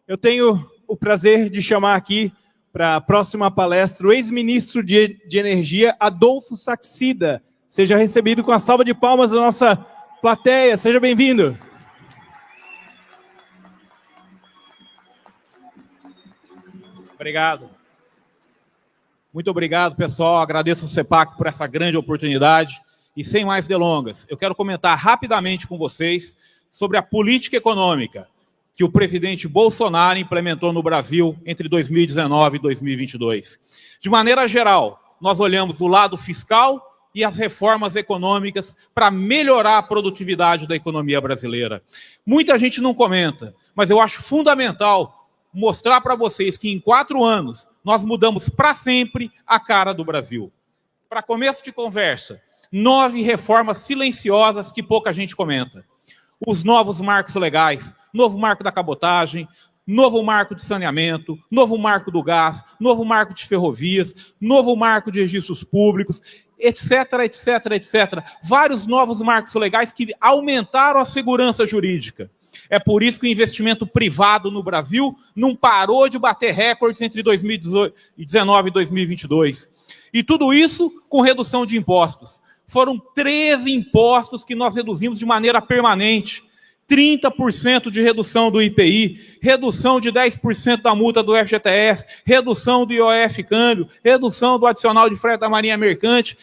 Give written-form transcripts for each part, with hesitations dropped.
Eu tenho o prazer de chamar aqui para a próxima palestra o ex-ministro de Energia, Adolfo Saxida. Seja recebido com a salva de palmas da nossa plateia. Seja bem-vindo. Obrigado. Muito obrigado, pessoal. Agradeço ao CEPAC por essa grande oportunidade. E sem mais delongas, eu quero comentar rapidamente com vocês sobre a política econômica que o presidente Bolsonaro implementou no Brasil entre 2019 e 2022. De maneira geral, nós olhamos o lado fiscal e as reformas econômicas para melhorar a produtividade da economia brasileira. Muita gente não comenta, mas eu acho fundamental mostrar para vocês que em 4 anos nós mudamos para sempre a cara do Brasil. Para começo de conversa, 9 reformas silenciosas que pouca gente comenta. Os novos marcos legais, novo marco da cabotagem, novo marco de saneamento, novo marco do gás, novo marco de ferrovias, novo marco de registros públicos, etc, etc, etc. Vários novos marcos legais que aumentaram a segurança jurídica. É por isso que o investimento privado no Brasil não parou de bater recordes entre 2019 e 2022. E tudo isso com redução de impostos. Foram 13 impostos que nós reduzimos de maneira permanente. 30% de redução do IPI, redução de 10% da multa do FGTS, redução do IOF câmbio, redução do adicional de frete da Marinha Mercante.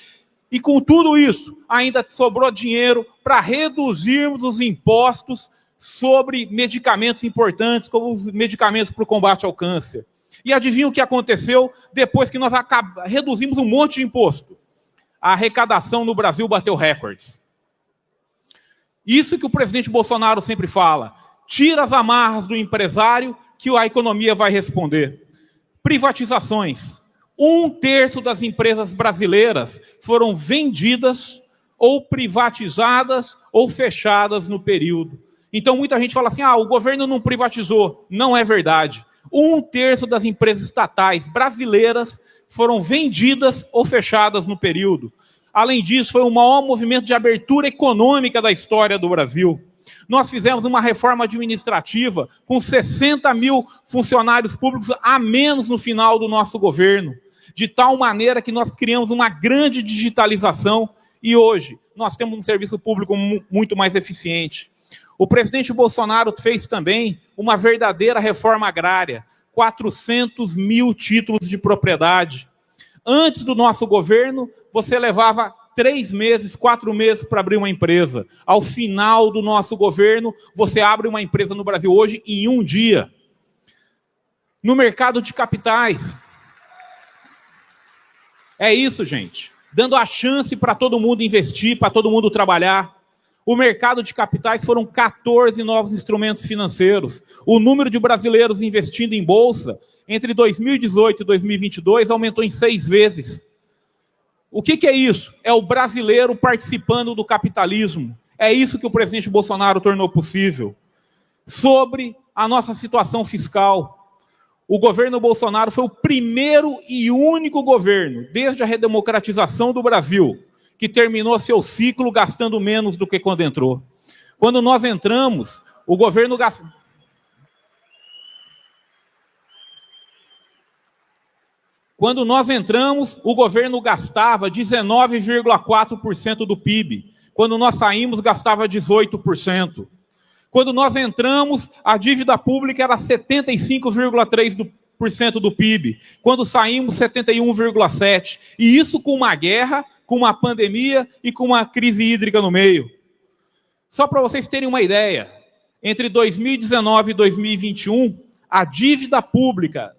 E com tudo isso, ainda sobrou dinheiro para reduzirmos os impostos sobre medicamentos importantes, como os medicamentos para o combate ao câncer. E adivinha o que aconteceu depois que nós reduzimos um monte de imposto? A arrecadação no Brasil bateu recordes. Isso que o presidente Bolsonaro sempre fala. Tira as amarras do empresário que a economia vai responder. Privatizações. 1/3 das empresas brasileiras foram vendidas ou privatizadas ou fechadas no período. Então muita gente fala assim, o governo não privatizou. Não é verdade. 1/3 das empresas estatais brasileiras foram vendidas ou fechadas no período. Além disso, foi o maior movimento de abertura econômica da história do Brasil. Nós fizemos uma reforma administrativa com 60 mil funcionários públicos a menos no final do nosso governo, de tal maneira que nós criamos uma grande digitalização e hoje nós temos um serviço público muito mais eficiente. O presidente Bolsonaro fez também uma verdadeira reforma agrária, 400 mil títulos de propriedade. Antes do nosso governo, você levava 3 meses, 4 meses para abrir uma empresa. Ao final do nosso governo, você abre uma empresa no Brasil hoje em 1 dia. No mercado de capitais. É isso, gente. Dando a chance para todo mundo investir, para todo mundo trabalhar. O mercado de capitais foram 14 novos instrumentos financeiros. O número de brasileiros investindo em bolsa entre 2018 e 2022 aumentou em 6 vezes. O que é isso? É o brasileiro participando do capitalismo. É isso que o presidente Bolsonaro tornou possível. Sobre a nossa situação fiscal. O governo Bolsonaro foi o primeiro e único governo, desde a redemocratização do Brasil, que terminou seu ciclo gastando menos do que quando entrou. Quando nós entramos, o governo gastou... Quando nós entramos, o governo gastava 19,4% do PIB. Quando nós saímos, gastava 18%. Quando nós entramos, a dívida pública era 75,3% do PIB. Quando saímos, 71,7%. E isso com uma guerra, com uma pandemia e com uma crise hídrica no meio. Só para vocês terem uma ideia, entre 2019 e 2021, a dívida pública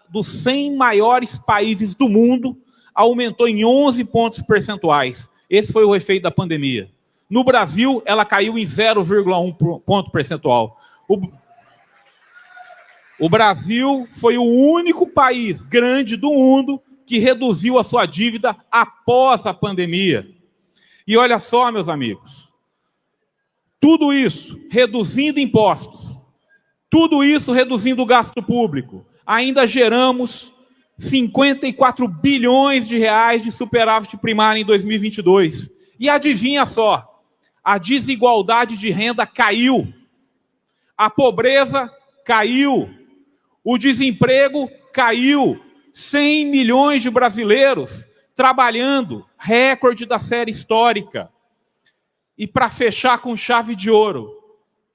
dos 100 maiores países do mundo aumentou em 11 pontos percentuais. Esse foi o efeito da pandemia. No Brasil, ela caiu em 0,1 ponto percentual. O Brasil foi o único país grande do mundo que reduziu a sua dívida após a pandemia. E olha só, meus amigos, tudo isso reduzindo impostos, tudo isso reduzindo o gasto público, ainda geramos 54 bilhões de reais de superávit primário em 2022. E adivinha só, a desigualdade de renda caiu, a pobreza caiu, O desemprego caiu. 100 milhões de brasileiros trabalhando, recorde da série histórica. E para fechar com chave de ouro,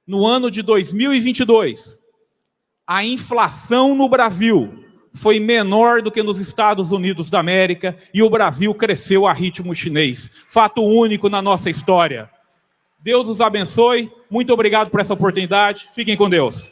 no ano de 2022, a inflação no Brasil foi menor do que nos Estados Unidos da América e o Brasil cresceu a ritmo chinês. Fato único na nossa história. Deus os abençoe. Muito obrigado por essa oportunidade. Fiquem com Deus.